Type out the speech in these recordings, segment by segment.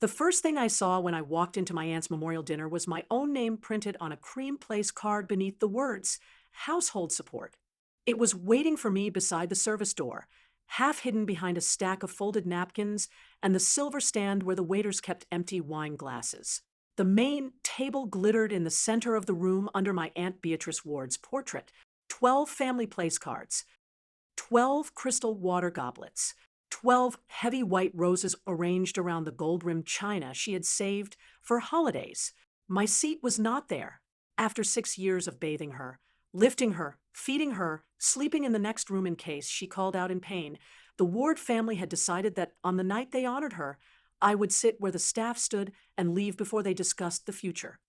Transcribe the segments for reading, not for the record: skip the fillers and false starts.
The first thing I saw when I walked into my aunt's memorial dinner was my own name printed on a cream place card beneath the words, household support. It was waiting for me beside the service door, half hidden behind a stack of folded napkins and the silver stand where the waiters kept empty wine glasses. The main table glittered in the center of the room under my Aunt Beatrice Ward's portrait. 12 family place cards, 12 crystal water goblets, 12 heavy white roses arranged around the gold-rimmed china she had saved for holidays. My seat was not there. After 6 years of bathing her, lifting her, feeding her, sleeping in the next room in case she called out in pain, the Ward family had decided that on the night they honored her, I would sit where the staff stood and leave before they discussed the future.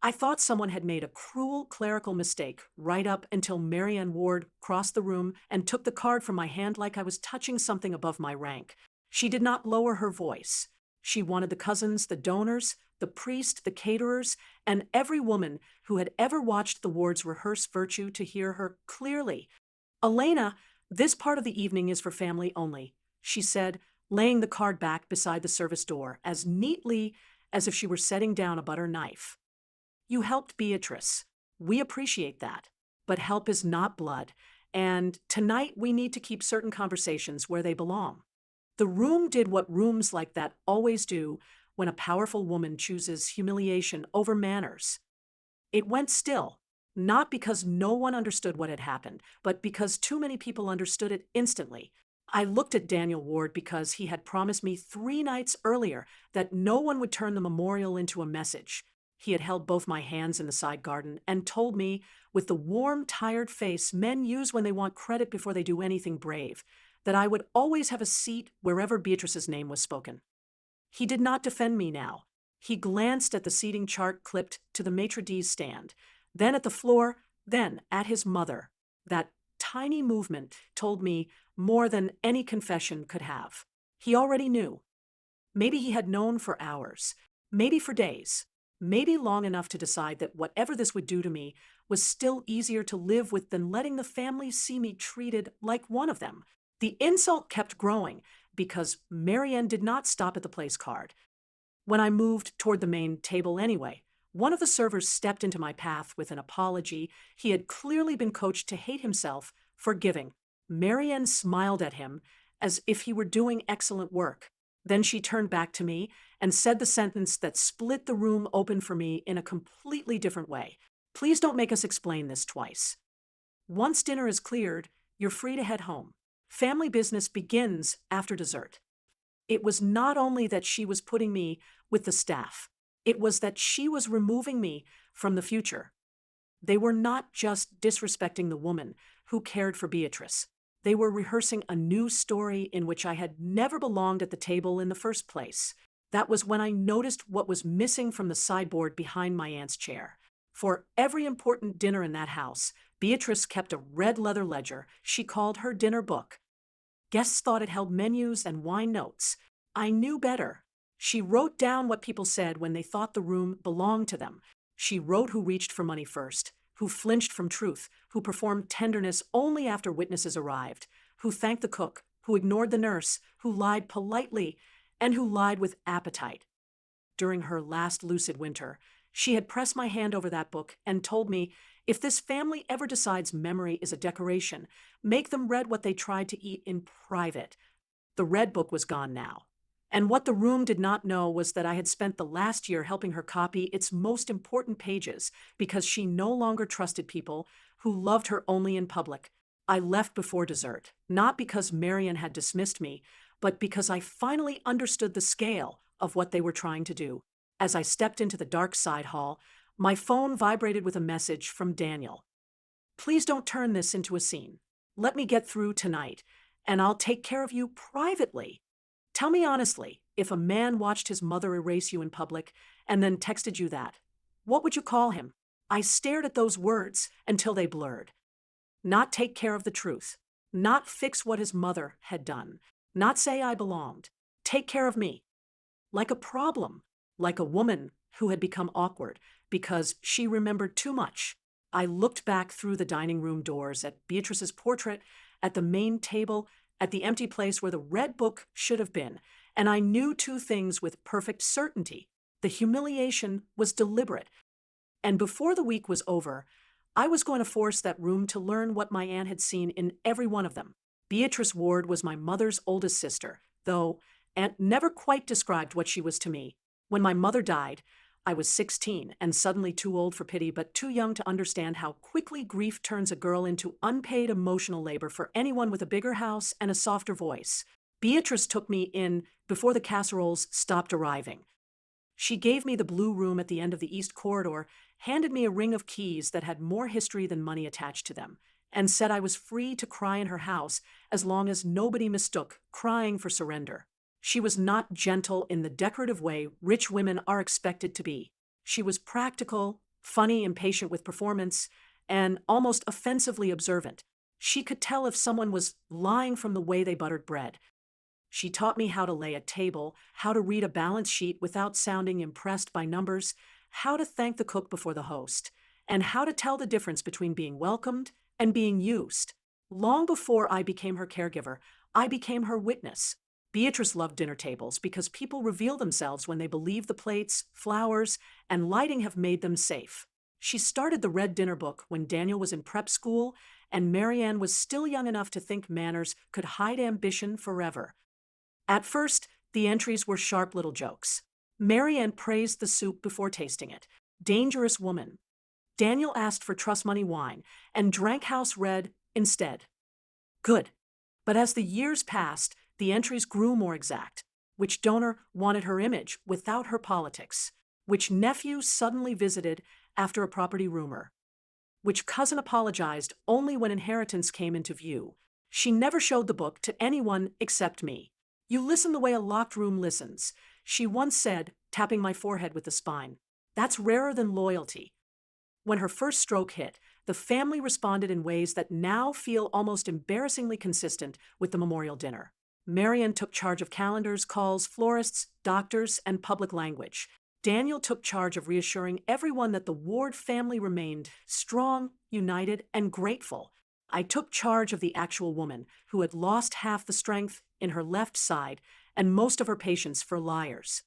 I thought someone had made a cruel clerical mistake right up until Marianne Ward crossed the room and took the card from my hand like I was touching something above my rank. She did not lower her voice. She wanted the cousins, the donors, the priest, the caterers, and every woman who had ever watched the Wards rehearse virtue to hear her clearly. Elena, this part of the evening is for family only, she said, laying the card back beside the service door as neatly as if she were setting down a butter knife. You helped Beatrice. We appreciate that. But help is not blood, and tonight we need to keep certain conversations where they belong. The room did what rooms like that always do when a powerful woman chooses humiliation over manners. It went still, not because no one understood what had happened, but because too many people understood it instantly. I looked at Daniel Ward because he had promised me 3 nights earlier that no one would turn the memorial into a message. He had held both my hands in the side garden and told me, with the warm, tired face men use when they want credit before they do anything brave, that I would always have a seat wherever Beatrice's name was spoken. He did not defend me now. He glanced at the seating chart clipped to the maitre d's stand, then at the floor, then at his mother. That tiny movement told me more than any confession could have. He already knew. Maybe he had known for hours, maybe for days. Maybe long enough to decide that whatever this would do to me was still easier to live with than letting the family see me treated like one of them. The insult kept growing because Marianne did not stop at the place card. When I moved toward the main table anyway, one of the servers stepped into my path with an apology he had clearly been coached to hate himself for giving. Marianne smiled at him as if he were doing excellent work. Then she turned back to me and said the sentence that split the room open for me in a completely different way. Please don't make us explain this twice. Once dinner is cleared, you're free to head home. Family business begins after dessert. It was not only that she was putting me with the staff, it was that she was removing me from the future. They were not just disrespecting the woman who cared for Beatrice. They were rehearsing a new story in which I had never belonged at the table in the first place. That was when I noticed what was missing from the sideboard behind my aunt's chair. For every important dinner in that house, Beatrice kept a red leather ledger she called her dinner book. Guests thought it held menus and wine notes. I knew better. She wrote down what people said when they thought the room belonged to them. She wrote who reached for money first, who flinched from truth, who performed tenderness only after witnesses arrived, who thanked the cook, who ignored the nurse, who lied politely, and who lied with appetite. During her last lucid winter, she had pressed my hand over that book and told me, if this family ever decides memory is a decoration, make them read what they tried to eat in private. The red book was gone now. And what the room did not know was that I had spent the last year helping her copy its most important pages because she no longer trusted people who loved her only in public. I left before dessert, not because Marian had dismissed me, but because I finally understood the scale of what they were trying to do. As I stepped into the dark side hall, my phone vibrated with a message from Daniel. Please don't turn this into a scene. Let me get through tonight, and I'll take care of you privately. Tell me honestly, if a man watched his mother erase you in public and then texted you that, what would you call him? I stared at those words until they blurred. Not take care of the truth. Not fix what his mother had done. Not say I belonged. Take care of me. Like a problem. Like a woman who had become awkward because she remembered too much. I looked back through the dining room doors at Beatrice's portrait, at the main table, at the empty place where the red book should have been, And I knew two things with perfect certainty. The humiliation was deliberate, and before the week was over, I was going to force that room to learn what my aunt had seen in every one of them. Beatrice Ward was my mother's oldest sister, though Aunt never quite described what she was to me. When my mother died, I was 16 and suddenly too old for pity but too young to understand how quickly grief turns a girl into unpaid emotional labor for anyone with a bigger house and a softer voice. Beatrice took me in before the casseroles stopped arriving. She gave me the blue room at the end of the East Corridor, handed me a ring of keys that had more history than money attached to them, and said I was free to cry in her house as long as nobody mistook crying for surrender. She was not gentle in the decorative way rich women are expected to be. She was practical, funny, impatient with performance, and almost offensively observant. She could tell if someone was lying from the way they buttered bread. She taught me how to lay a table, how to read a balance sheet without sounding impressed by numbers, how to thank the cook before the host, and how to tell the difference between being welcomed and being used. Long before I became her caregiver, I became her witness. Beatrice loved dinner tables because people reveal themselves when they believe the plates, flowers, and lighting have made them safe. She started the Red Dinner Book when Daniel was in prep school, and Marianne was still young enough to think manners could hide ambition forever. At first, the entries were sharp little jokes. Marianne praised the soup before tasting it. Dangerous woman. Daniel asked for trust money wine and drank house red instead. Good. But as the years passed, the entries grew more exact. Which donor wanted her image without her politics? Which nephew suddenly visited after a property rumor? Which cousin apologized only when inheritance came into view? She never showed the book to anyone except me. You listen the way a locked room listens, she once said, tapping my forehead with the spine. That's rarer than loyalty. When her first stroke hit, the family responded in ways that now feel almost embarrassingly consistent with the memorial dinner. Marian took charge of calendars, calls, florists, doctors, and public language. Daniel took charge of reassuring everyone that the Ward family remained strong, united, and grateful. I took charge of the actual woman who had lost half the strength in her left side and most of her patience for liars.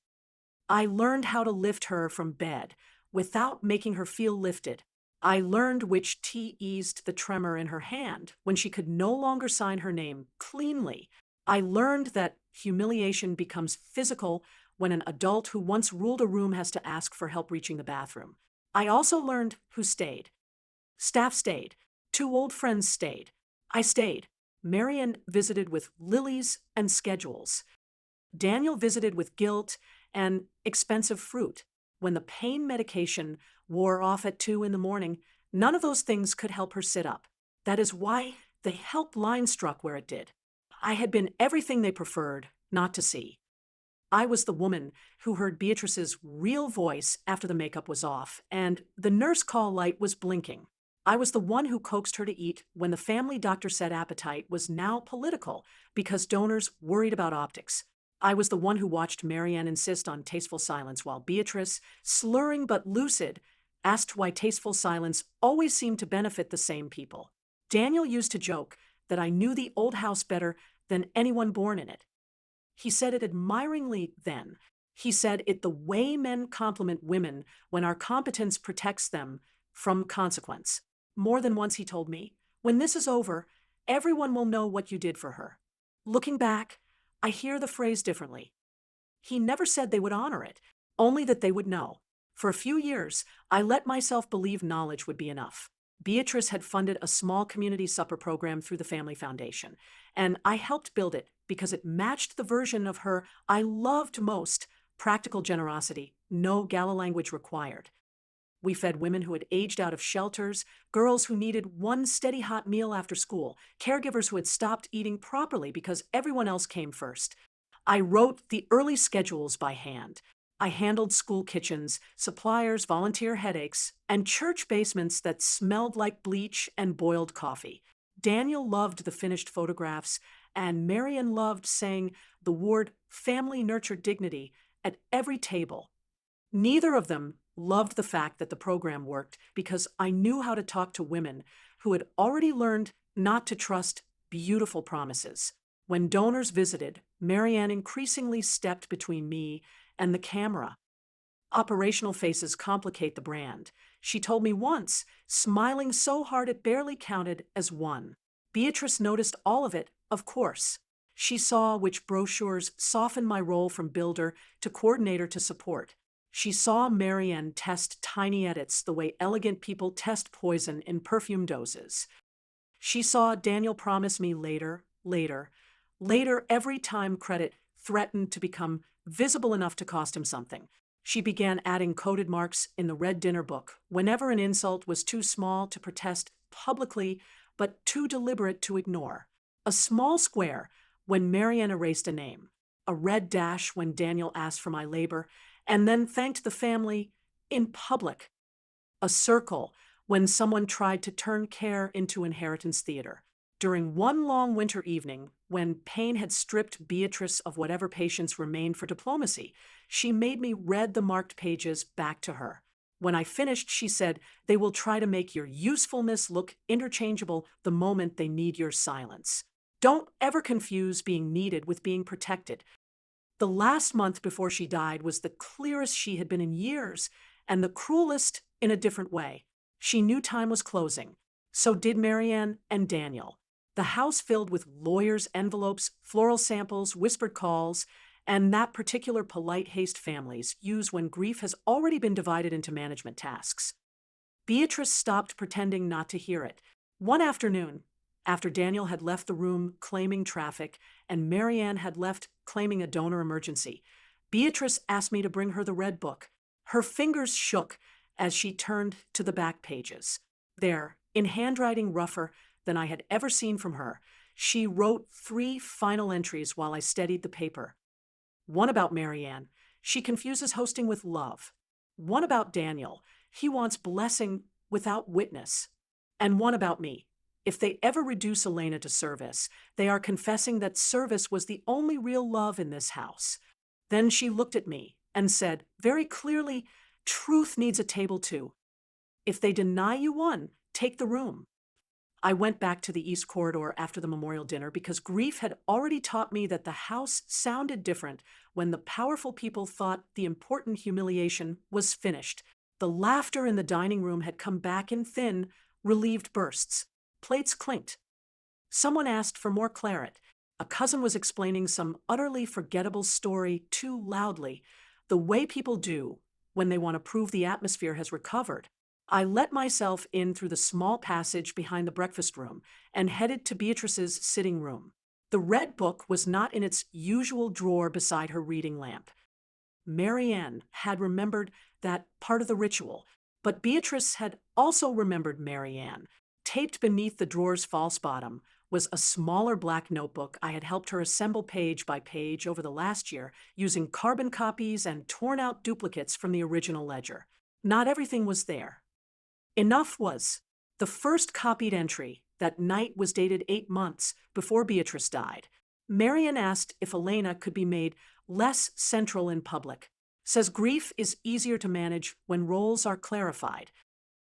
I learned how to lift her from bed without making her feel lifted. I learned which tea eased the tremor in her hand when she could no longer sign her name cleanly. I learned that humiliation becomes physical when an adult who once ruled a room has to ask for help reaching the bathroom. I also learned who stayed. Staff stayed. Two old friends stayed. I stayed. Marian visited with lilies and schedules. Daniel visited with guilt and expensive fruit. When the pain medication wore off at 2 in the morning, none of those things could help her sit up. That is why the help line struck where it did. I had been everything they preferred not to see. I was the woman who heard Beatrice's real voice after the makeup was off, and the nurse call light was blinking. I was the one who coaxed her to eat when the family doctor said appetite was now political because donors worried about optics. I was the one who watched Marianne insist on tasteful silence while Beatrice, slurring but lucid, asked why tasteful silence always seemed to benefit the same people. Daniel used to joke that I knew the old house better than anyone born in it. He said it admiringly then. He said it the way men compliment women when our competence protects them from consequence. More than once he told me, when this is over, everyone will know what you did for her. Looking back, I hear the phrase differently. He never said they would honor it, only that they would know. For a few years, I let myself believe knowledge would be enough. Beatrice had funded a small community supper program through the Family Foundation, and I helped build it because it matched the version of her I loved most, practical generosity, no gala language required. We fed women who had aged out of shelters, girls who needed one steady hot meal after school, caregivers who had stopped eating properly because everyone else came first. I wrote the early schedules by hand. I handled school kitchens, suppliers, volunteer headaches, and church basements that smelled like bleach and boiled coffee. Daniel loved the finished photographs, and Marian loved saying the word family nurtured dignity at every table. Neither of them loved the fact that the program worked because I knew how to talk to women who had already learned not to trust beautiful promises. When donors visited, Marianne increasingly stepped between me and the camera. Operational faces complicate the brand, she told me once, smiling so hard it barely counted as one. Beatrice noticed all of it, of course. She saw which brochures softened my role from builder to coordinator to support. She saw Marianne test tiny edits the way elegant people test poison in perfume doses. She saw Daniel promise me later every time credit threatened to become visible enough to cost him something. She began adding coded marks in the red dinner book whenever an insult was too small to protest publicly but too deliberate to ignore. A small square when Marianne erased a name, a red dash when Daniel asked for my labor, and then thanked the family in public. A circle when someone tried to turn care into inheritance theater. During one long winter evening, when pain had stripped Beatrice of whatever patience remained for diplomacy, she made me read the marked pages back to her. When I finished, she said, "They will try to make your usefulness look interchangeable the moment they need your silence. Don't ever confuse being needed with being protected." The last month before she died was the clearest she had been in years, and the cruelest in a different way. She knew time was closing. So did Marianne and Daniel. The house filled with lawyers' envelopes, floral samples, whispered calls, and that particular polite haste families use when grief has already been divided into management tasks. Beatrice stopped pretending not to hear it. One afternoon, after Daniel had left the room claiming traffic and Marianne had left claiming a donor emergency, Beatrice asked me to bring her the red book. Her fingers shook as she turned to the back pages. There, in handwriting rougher than I had ever seen from her, she wrote 3 final entries while I steadied the paper. One about Marianne. She confuses hosting with love. One about Daniel. He wants blessing without witness. And one about me. If they ever reduce Elena to service, they are confessing that service was the only real love in this house. Then she looked at me and said, very clearly, truth needs a table too. If they deny you one, take the room. I went back to the East Corridor after the memorial dinner because grief had already taught me that the house sounded different when the powerful people thought the important humiliation was finished. The laughter in the dining room had come back in thin, relieved bursts. Plates clinked. Someone asked for more claret. A cousin was explaining some utterly forgettable story too loudly, the way people do when they want to prove the atmosphere has recovered. I let myself in through the small passage behind the breakfast room and headed to Beatrice's sitting room. The red book was not in its usual drawer beside her reading lamp. Marianne had remembered that part of the ritual, but Beatrice had also remembered Marianne. Taped beneath the drawer's false bottom was a smaller black notebook I had helped her assemble page by page over the last year using carbon copies and torn-out duplicates from the original ledger. Not everything was there. Enough was. The first copied entry that night was dated 8 months before Beatrice died. Marianne asked if Elena could be made less central in public. Says grief is easier to manage when roles are clarified.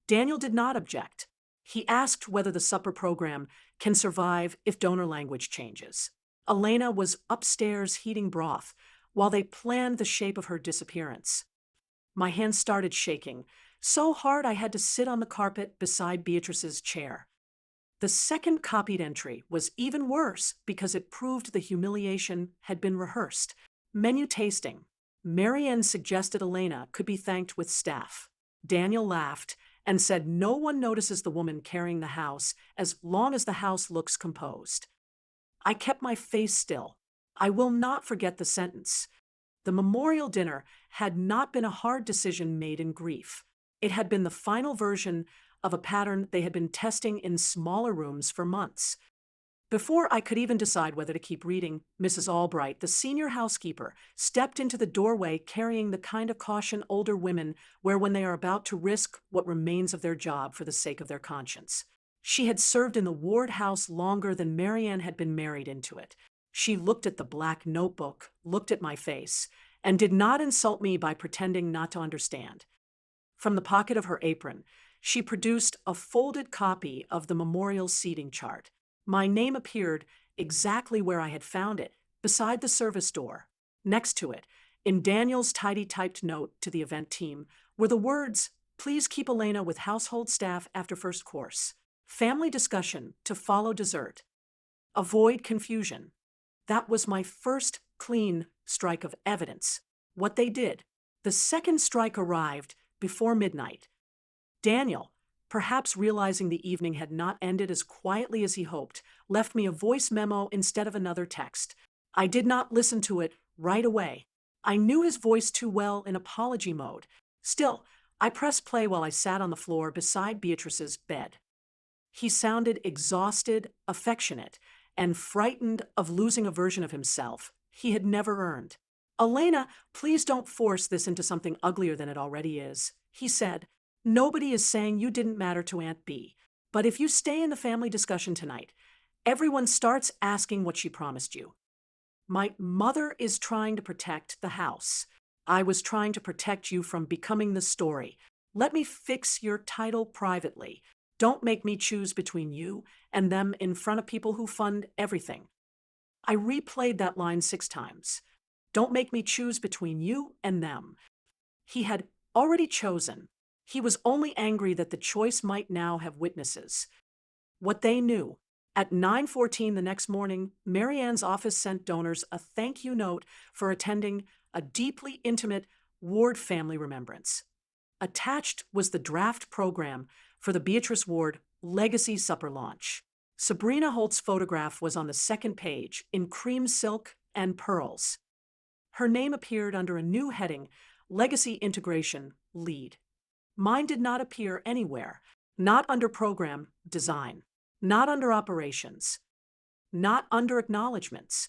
Daniel did not object. He asked whether the supper program can survive if donor language changes. Elena was upstairs heating broth while they planned the shape of her disappearance. My hands started shaking, so hard I had to sit on the carpet beside Beatrice's chair. The second copied entry was even worse because it proved the humiliation had been rehearsed. Menu tasting. Marianne suggested Elena could be thanked with staff. Daniel laughed and said no one notices the woman carrying the house as long as the house looks composed. I kept my face still. I will not forget the sentence. The memorial dinner had not been a hard decision made in grief. It had been the final version of a pattern they had been testing in smaller rooms for months. Before I could even decide whether to keep reading, Mrs. Albright, the senior housekeeper, stepped into the doorway carrying the kind of caution older women wear when they are about to risk what remains of their job for the sake of their conscience. She had served in the Ward house longer than Marianne had been married into it. She looked at the black notebook, looked at my face, and did not insult me by pretending not to understand. From the pocket of her apron, she produced a folded copy of the memorial seating chart. My name appeared exactly where I had found it, beside the service door. Next to it, in Daniel's tidy typed note to the event team, were the words, "Please keep Elena with household staff after first course. Family discussion to follow dessert. Avoid confusion." That was my first clean strike of evidence. What they did. The second strike arrived before midnight. Daniel, perhaps realizing the evening had not ended as quietly as he hoped, left me a voice memo instead of another text. I did not listen to it right away. I knew his voice too well in apology mode. Still, I pressed play while I sat on the floor beside Beatrice's bed. He sounded exhausted, affectionate, and frightened of losing a version of himself he had never earned. "Elena, please don't force this into something uglier than it already is," he said. "Nobody is saying you didn't matter to Aunt B. But if you stay in the family discussion tonight, everyone starts asking what she promised you. My mother is trying to protect the house. I was trying to protect you from becoming the story. Let me fix your title privately. Don't make me choose between you and them in front of people who fund everything." I replayed that line 6 times. Don't make me choose between you and them. He had already chosen. He was only angry that the choice might now have witnesses. What they knew. At 9:14 the next morning, Mary Ann's office sent donors a thank you note for attending a deeply intimate ward family remembrance. Attached was the draft program for the Beatrice Ward Legacy Supper launch. Sabrina Holt's photograph was on the second page in cream silk and pearls. Her name appeared under a new heading, Legacy Integration Lead. Mine did not appear anywhere, not under program design, not under operations, not under acknowledgments.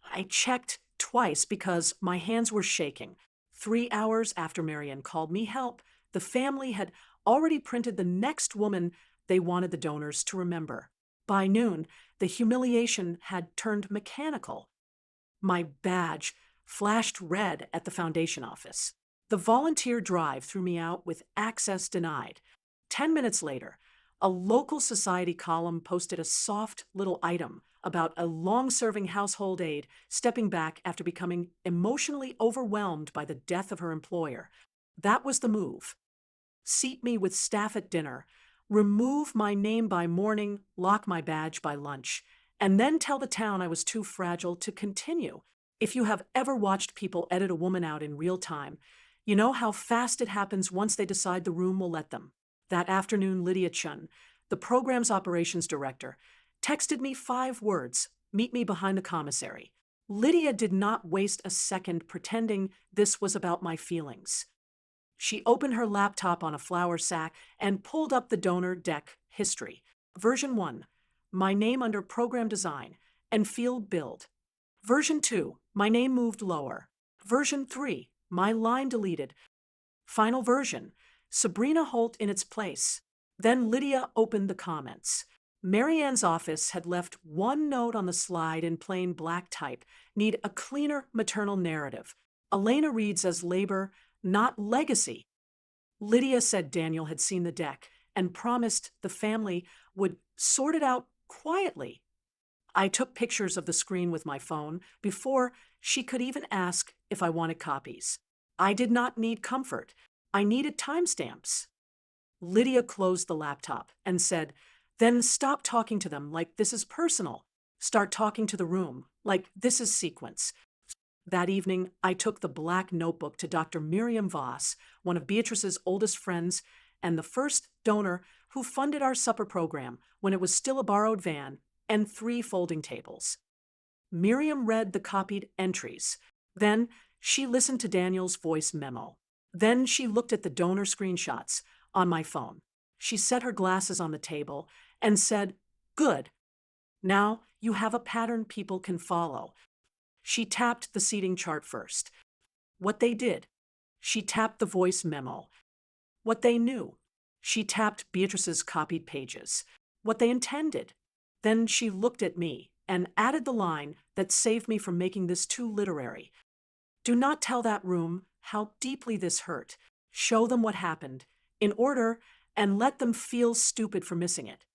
I checked twice because my hands were shaking. 3 hours after Marianne called me help, the family had already printed the next woman they wanted the donors to remember. By noon, the humiliation had turned mechanical. My badge flashed red at the foundation office. The volunteer drive threw me out with access denied. 10 minutes later, a local society column posted a soft little item about a long-serving household aide stepping back after becoming emotionally overwhelmed by the death of her employer. That was the move. Seat me with staff at dinner, remove my name by morning, lock my badge by lunch, and then tell the town I was too fragile to continue. If you have ever watched people edit a woman out in real time, you know how fast it happens once they decide the room will let them. That afternoon, Lydia Chun, the program's operations director, texted me 5 words, "Meet me behind the commissary." Lydia did not waste a second pretending this was about my feelings. She opened her laptop on a flour sack and pulled up the donor deck history. Version 1, my name under program design and field build. Version 2, my name moved lower. Version 3, my line deleted. Final version, Sabrina Holt in its place. Then Lydia opened the comments. Mary Ann's office had left one note on the slide in plain black type. Need a cleaner maternal narrative. Elena reads as labor, not legacy. Lydia said Daniel had seen the deck and promised the family would sort it out quietly. I took pictures of the screen with my phone before she could even ask if I wanted copies. I did not need comfort. I needed timestamps. Lydia closed the laptop and said, "Then stop talking to them like this is personal. Start talking to the room like this is sequence." That evening, I took the black notebook to Dr. Miriam Voss, one of Beatrice's oldest friends and the first donor who funded our supper program when it was still a borrowed van and 3 folding tables. Miriam read the copied entries. Then she listened to Daniel's voice memo. Then she looked at the donor screenshots on my phone. She set her glasses on the table and said, "Good. Now you have a pattern people can follow." She tapped the seating chart first. What they did. She tapped the voice memo. What they knew. She tapped Beatrice's copied pages. What they intended. Then she looked at me and added the line that saved me from making this too literary. Do not tell that room how deeply this hurt. Show them what happened, in order, and let them feel stupid for missing it.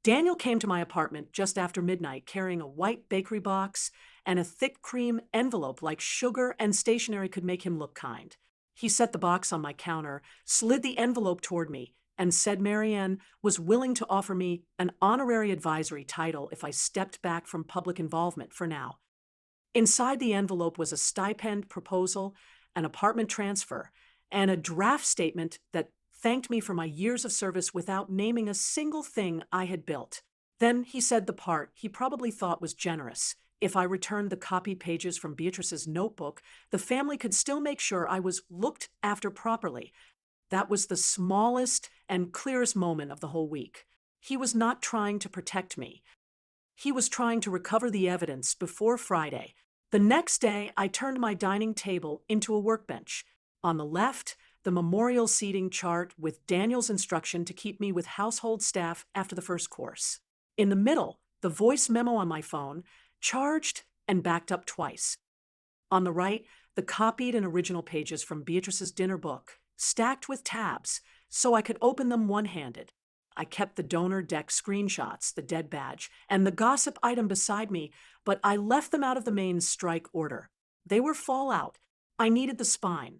Daniel came to my apartment just after midnight carrying a white bakery box and a thick cream envelope like sugar and stationery could make him look kind. He set the box on my counter, slid the envelope toward me, and said Marianne was willing to offer me an honorary advisory title if I stepped back from public involvement for now. Inside the envelope was a stipend proposal, an apartment transfer, and a draft statement that thanked me for my years of service without naming a single thing I had built. Then he said the part he probably thought was generous. If I returned the copied pages from Beatrice's notebook, the family could still make sure I was looked after properly. That was the smallest and clearest moment of the whole week. He was not trying to protect me. He was trying to recover the evidence before Friday. The next day, I turned my dining table into a workbench. On the left, the memorial seating chart with Daniel's instruction to keep me with household staff after the first course. In the middle, the voice memo on my phone, charged and backed up twice. On the right, the copied and original pages from Beatrice's dinner book, stacked with tabs, so I could open them one-handed. I kept the donor deck screenshots, the dead badge, and the gossip item beside me, but I left them out of the main strike order. They were fallout. I needed the spine.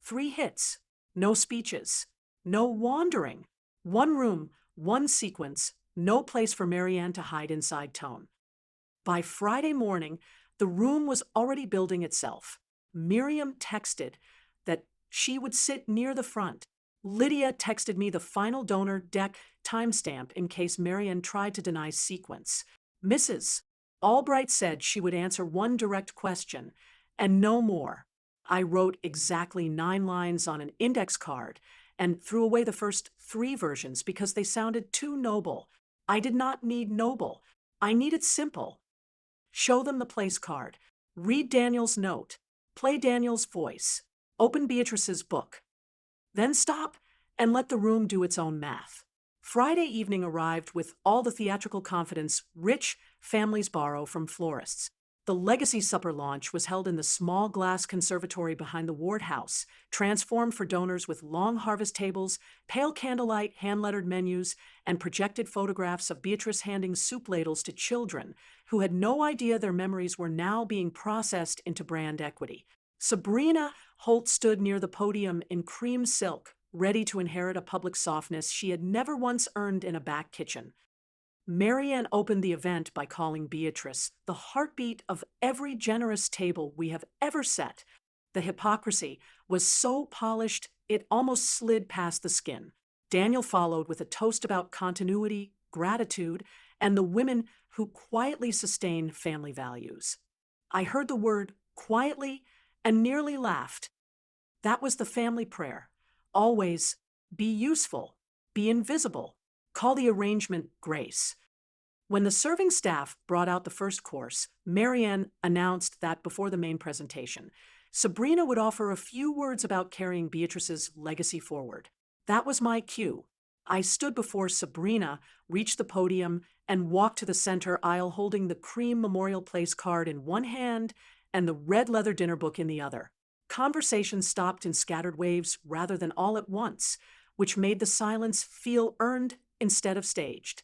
3 hits, no speeches, no wandering. 1 room, 1 sequence, no place for Marianne to hide inside tone. By Friday morning, the room was already building itself. Miriam texted that she would sit near the front. Lydia texted me the final donor deck timestamp in case Marianne tried to deny sequence. Mrs. Albright said she would answer 1 direct question, and no more. I wrote exactly 9 lines on an index card and threw away the first 3 versions because they sounded too noble. I did not need noble. I needed simple. Show them the place card. Read Daniel's note. Play Daniel's voice. Open Beatrice's book. Then stop and let the room do its own math. Friday evening arrived with all the theatrical confidence rich families borrow from florists. The Legacy Supper launch was held in the small glass conservatory behind the Ward House, transformed for donors with long harvest tables, pale candlelight hand-lettered menus, and projected photographs of Beatrice handing soup ladles to children who had no idea their memories were now being processed into brand equity. Sabrina Holt stood near the podium in cream silk, ready to inherit a public softness she had never once earned in a back kitchen. Marianne opened the event by calling Beatrice the heartbeat of every generous table we have ever set. The hypocrisy was so polished it almost slid past the skin. Daniel followed with a toast about continuity, gratitude, and the women who quietly sustain family values. I heard the word quietly and nearly laughed. That was the family prayer. Always be useful, be invisible, call the arrangement grace. When the serving staff brought out the first course, Marianne announced that before the main presentation, Sabrina would offer a few words about carrying Beatrice's legacy forward. That was my cue. I stood before Sabrina, reached the podium, and walked to the center aisle holding the cream memorial place card in one hand and the red leather dinner book in the other. Conversation stopped in scattered waves rather than all at once, which made the silence feel earned instead of staged.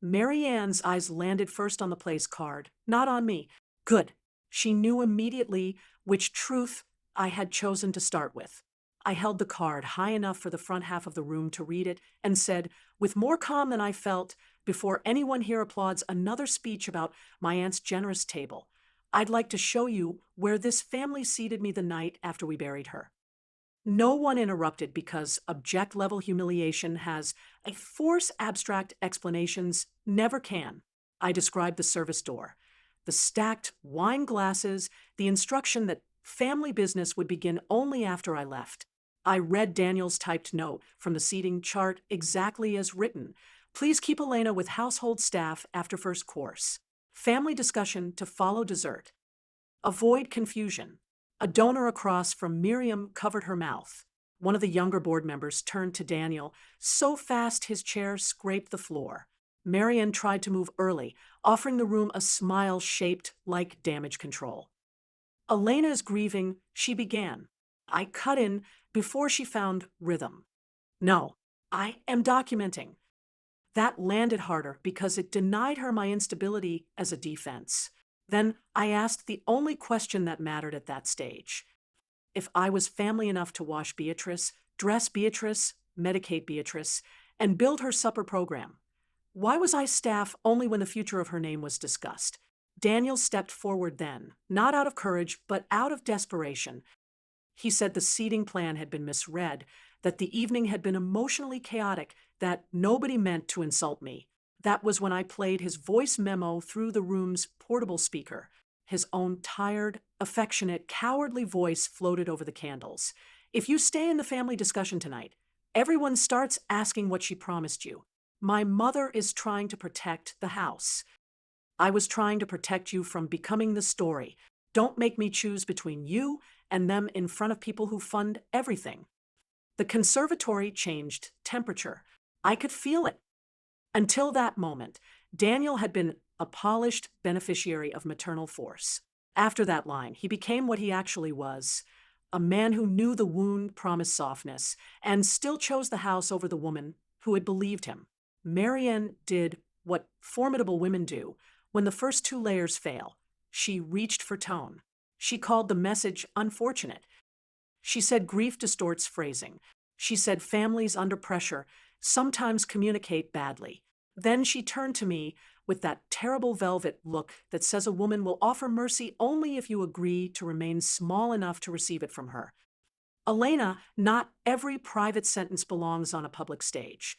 Marianne's eyes landed first on the place card, not on me. Good. She knew immediately which truth I had chosen to start with. I held the card high enough for the front half of the room to read it and said, with more calm than I felt, before anyone here applauds another speech about my aunt's generous table, I'd like to show you where this family seated me the night after we buried her. No one interrupted because object-level humiliation has a force abstract explanations never can. I described the service door, the stacked wine glasses, the instruction that family business would begin only after I left. I read Daniel's typed note from the seating chart exactly as written. Please keep Elena with household staff after first course. Family discussion to follow dessert. Avoid confusion. A donor across from Miriam covered her mouth. One of the younger board members turned to Daniel, so fast his chair scraped the floor. Marianne tried to move early, offering the room a smile shaped like damage control. Elena is grieving, she began. I cut in before she found rhythm. No, I am documenting. That landed harder because it denied her my instability as a defense. Then I asked the only question that mattered at that stage. If I was family enough to wash Beatrice, dress Beatrice, medicate Beatrice, and build her supper program. Why was I staff only when the future of her name was discussed? Daniel stepped forward then, not out of courage, but out of desperation. He said the seating plan had been misread, that the evening had been emotionally chaotic, that nobody meant to insult me. That was when I played his voice memo through the room's portable speaker. His own tired, affectionate, cowardly voice floated over the candles. If you stay in the family discussion tonight, everyone starts asking what she promised you. My mother is trying to protect the house. I was trying to protect you from becoming the story. Don't make me choose between you and them in front of people who fund everything. The conservatory changed temperature. I could feel it. Until that moment, Daniel had been a polished beneficiary of maternal force. After that line, he became what he actually was, a man who knew the wound promised softness and still chose the house over the woman who had believed him. Marianne did what formidable women do when the first two layers fail. She reached for tone. She called the message unfortunate. She said grief distorts phrasing. She said families under pressure sometimes communicate badly. Then she turned to me with that terrible velvet look that says a woman will offer mercy only if you agree to remain small enough to receive it from her. Elena, not every private sentence belongs on a public stage.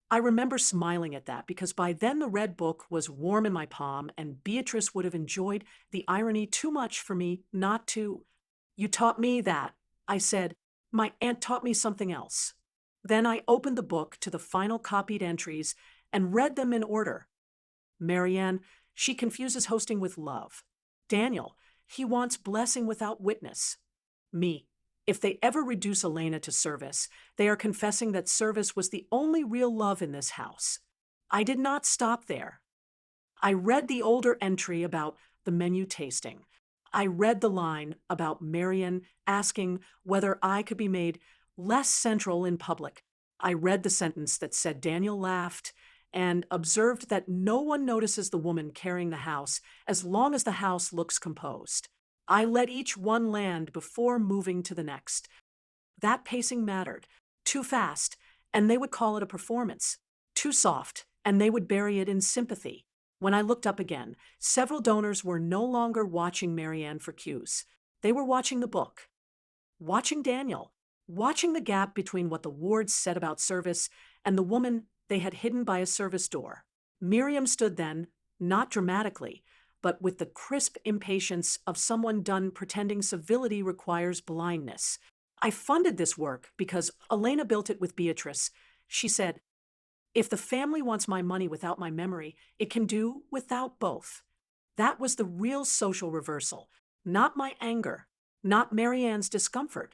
I remember smiling at that because by then the red book was warm in my palm and Beatrice would have enjoyed the irony too much for me not to. You taught me that, I said. My aunt taught me something else. Then I opened the book to the final copied entries and read them in order. Marianne, she confuses hosting with love. Daniel, he wants blessing without witness. Me, if they ever reduce Elena to service, they are confessing that service was the only real love in this house. I did not stop there. I read the older entry about the menu tasting. I read the line about Marian asking whether I could be made less central in public. I read the sentence that said Daniel laughed and observed that no one notices the woman carrying the house as long as the house looks composed. I let each one land before moving to the next. That pacing mattered. Too fast, and they would call it a performance. Too soft, and they would bury it in sympathy. When I looked up again, several donors were no longer watching Marianne for cues. They were watching the book, watching Daniel, watching the gap between what the wards said about service and the woman they had hidden by a service door. Miriam stood then, not dramatically, but with the crisp impatience of someone done pretending civility requires blindness. I funded this work because Elena built it with Beatrice. She said, if the family wants my money without my memory, it can do without both. That was the real social reversal, not my anger, not Marianne's discomfort.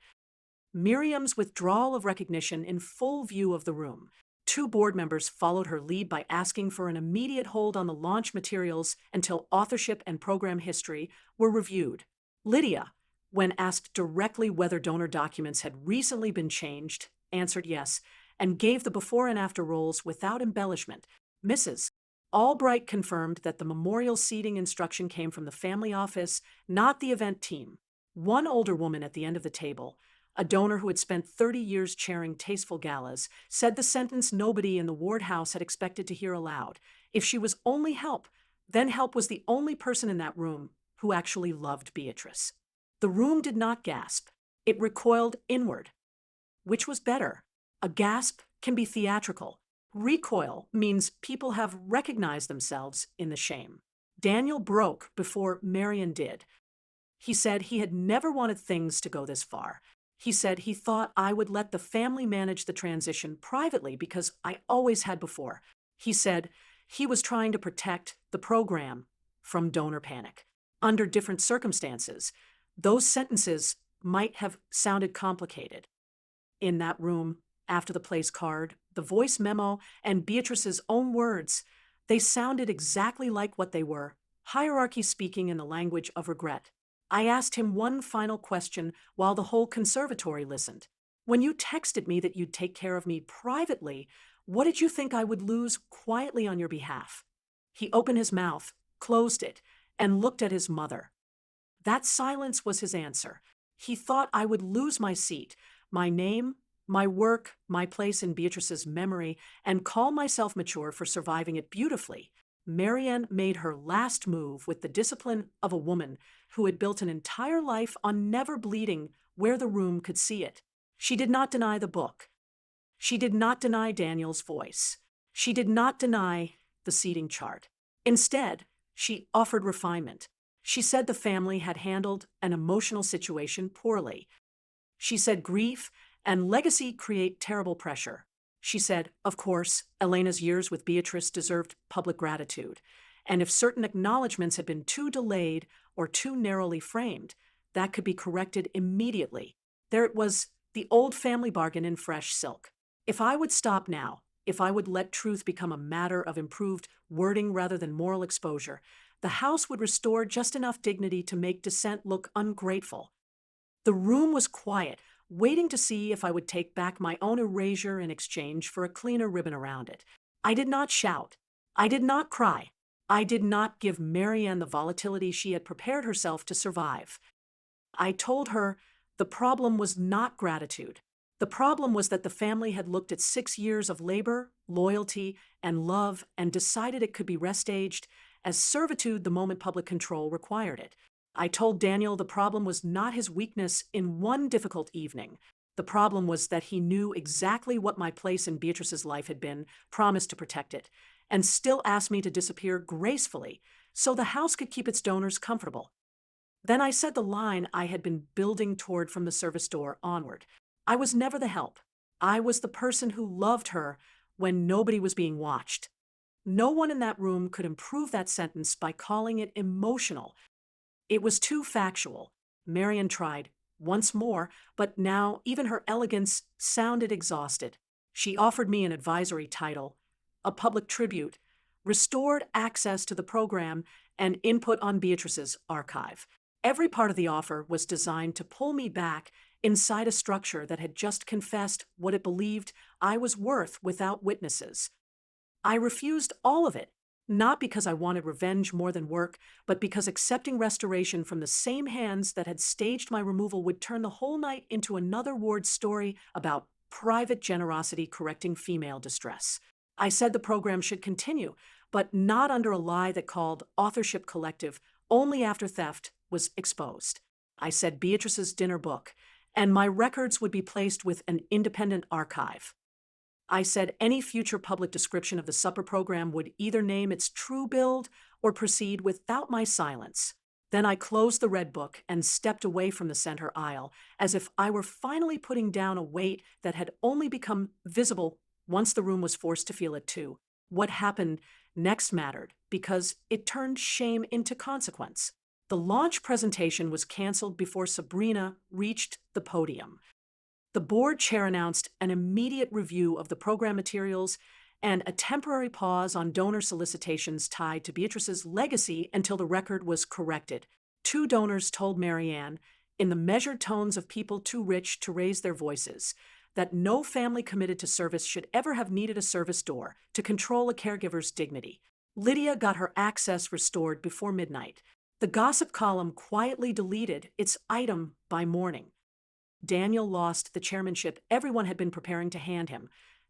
Miriam's withdrawal of recognition in full view of the room. Two board members followed her lead by asking for an immediate hold on the launch materials until authorship and program history were reviewed. Lydia, when asked directly whether donor documents had recently been changed, answered yes, and gave the before and after roles without embellishment. Mrs. Albright confirmed that the memorial seating instruction came from the family office, not the event team. One older woman at the end of the table, a donor who had spent 30 years chairing tasteful galas, said the sentence nobody in the ward house had expected to hear aloud. If she was only help, then help was the only person in that room who actually loved Beatrice. The room did not gasp. It recoiled inward. Which was better? A gasp can be theatrical. Recoil means people have recognized themselves in the shame. Daniel broke before Marian did. He said he had never wanted things to go this far. He said he thought I would let the family manage the transition privately because I always had before. He said he was trying to protect the program from donor panic. Under different circumstances, those sentences might have sounded complicated. In that room, after the place card, the voice memo, and Beatrice's own words, they sounded exactly like what they were, hierarchy speaking in the language of regret. I asked him one final question while the whole conservatory listened. When you texted me that you'd take care of me privately, What did you think I would lose quietly on your behalf? He opened his mouth, closed it, and looked at his mother. That silence was his answer. He thought I would lose my seat, my name, my work, my place in Beatrice's memory, and call myself mature for surviving it beautifully. Marianne made her last move with the discipline of a woman who had built an entire life on never bleeding where the room could see it. She did not deny the book. She did not deny Daniel's voice. She did not deny the seating chart. Instead, she offered refinement. She said the family had handled an emotional situation poorly. She said grief and legacy create terrible pressure. She said, of course, Elena's years with Beatrice deserved public gratitude, and if certain acknowledgments had been too delayed or too narrowly framed, that could be corrected immediately. There it was, the old family bargain in fresh silk. If I would stop now, if I would let truth become a matter of improved wording rather than moral exposure, the house would restore just enough dignity to make dissent look ungrateful. The room was quiet, waiting to see if I would take back my own erasure in exchange for a cleaner ribbon around it. I did not shout. I did not cry. I did not give Marianne the volatility she had prepared herself to survive. I told her the problem was not gratitude. The problem was that the family had looked at 6 years of labor, loyalty, and love and decided it could be restaged as servitude the moment public control required it. I told Daniel the problem was not his weakness in one difficult evening. The problem was that he knew exactly what my place in Beatrice's life had been, promised to protect it, and still asked me to disappear gracefully so the house could keep its donors comfortable. Then I said the line I had been building toward from the service door onward. I was never the help. I was the person who loved her when nobody was being watched. No one in that room could improve that sentence by calling it emotional. It was too factual. Marian tried once more, but now even her elegance sounded exhausted. She offered me an advisory title, a public tribute, restored access to the program, and input on Beatrice's archive. Every part of the offer was designed to pull me back inside a structure that had just confessed what it believed I was worth without witnesses. I refused all of it, not because I wanted revenge more than work, but because accepting restoration from the same hands that had staged my removal would turn the whole night into another Ward story about private generosity correcting female distress. I said the program should continue, but not under a lie that called authorship collective only after theft was exposed. I said Beatrice's dinner book, and my records would be placed with an independent archive. I said any future public description of the supper program would either name its true build or proceed without my silence. Then I closed the red book and stepped away from the center aisle, as if I were finally putting down a weight that had only become visible once the room was forced to feel it too. What happened next mattered, because it turned shame into consequence. The launch presentation was canceled before Sabrina reached the podium. The board chair announced an immediate review of the program materials and a temporary pause on donor solicitations tied to Beatrice's legacy until the record was corrected. 2 donors told Marianne, in the measured tones of people too rich to raise their voices, that no family committed to service should ever have needed a service door to control a caregiver's dignity. Lydia got her access restored before midnight. The gossip column quietly deleted its item by morning. Daniel lost the chairmanship everyone had been preparing to hand him,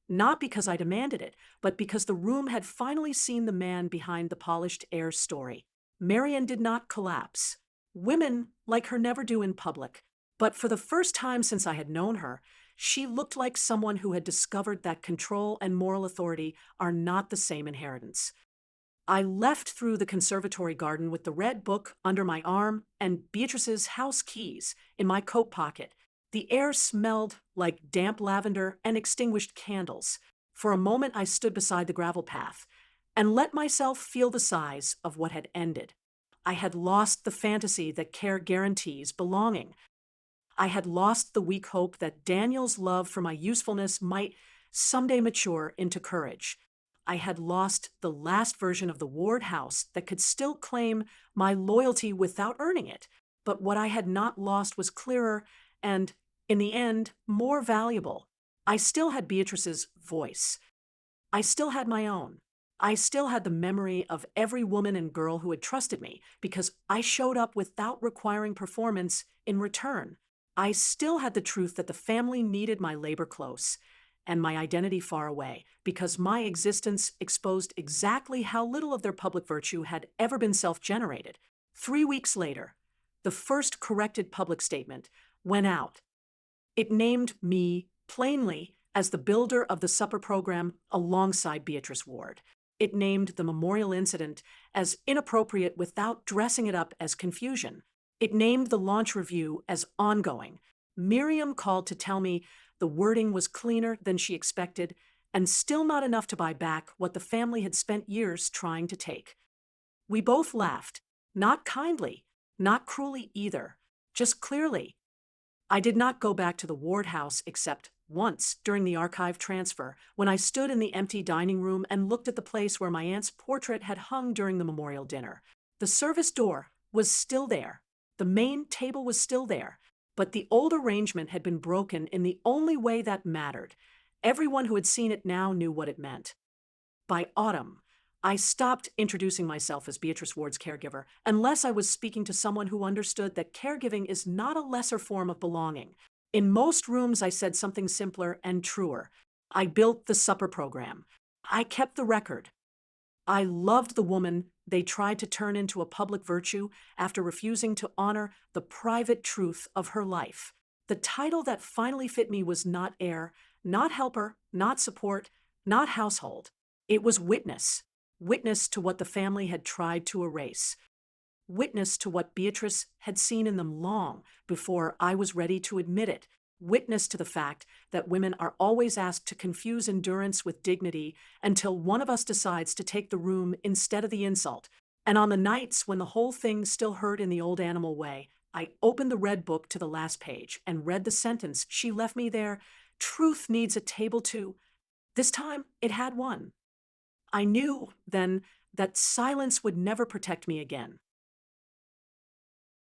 not because I demanded it, but because the room had finally seen the man behind the polished air story. Marian did not collapse. Women like her never do in public, but for the first time since I had known her, she looked like someone who had discovered that control and moral authority are not the same inheritance. I left through the conservatory garden with the red book under my arm and Beatrice's house keys in my coat pocket. The air smelled like damp lavender and extinguished candles. For a moment I stood beside the gravel path and let myself feel the size of what had ended. I had lost the fantasy that care guarantees belonging. I had lost the weak hope that Daniel's love for my usefulness might someday mature into courage. I had lost the last version of the Ward house that could still claim my loyalty without earning it. But what I had not lost was clearer and, in the end, more valuable. I still had Beatrice's voice. I still had my own. I still had the memory of every woman and girl who had trusted me because I showed up without requiring performance in return. I still had the truth that the family needed my labor close and my identity far away because my existence exposed exactly how little of their public virtue had ever been self-generated. 3 weeks later, the first corrected public statement went out. It named me plainly as the builder of the supper program alongside Beatrice Ward. It named the memorial incident as inappropriate without dressing it up as confusion. It named the launch review as ongoing. Miriam called to tell me the wording was cleaner than she expected and still not enough to buy back what the family had spent years trying to take. We both laughed, not kindly, not cruelly either, just clearly. I did not go back to the Ward house except once during the archive transfer, when I stood in the empty dining room and looked at the place where my aunt's portrait had hung during the memorial dinner. The service door was still there. The main table was still there. But the old arrangement had been broken in the only way that mattered. Everyone who had seen it now knew what it meant. By autumn, I stopped introducing myself as Beatrice Ward's caregiver unless I was speaking to someone who understood that caregiving is not a lesser form of belonging. In most rooms, I said something simpler and truer. I built the supper program. I kept the record. I loved the woman they tried to turn into a public virtue after refusing to honor the private truth of her life. The title that finally fit me was not heir, not helper, not support, not household. It was witness. Witness to what the family had tried to erase. Witness to what Beatrice had seen in them long before I was ready to admit it. Witness to the fact that women are always asked to confuse endurance with dignity until one of us decides to take the room instead of the insult. And on the nights when the whole thing still hurt in the old animal way, I opened the red book to the last page and read the sentence she left me there. Truth needs a table too. This time it had one. I knew then that silence would never protect me again.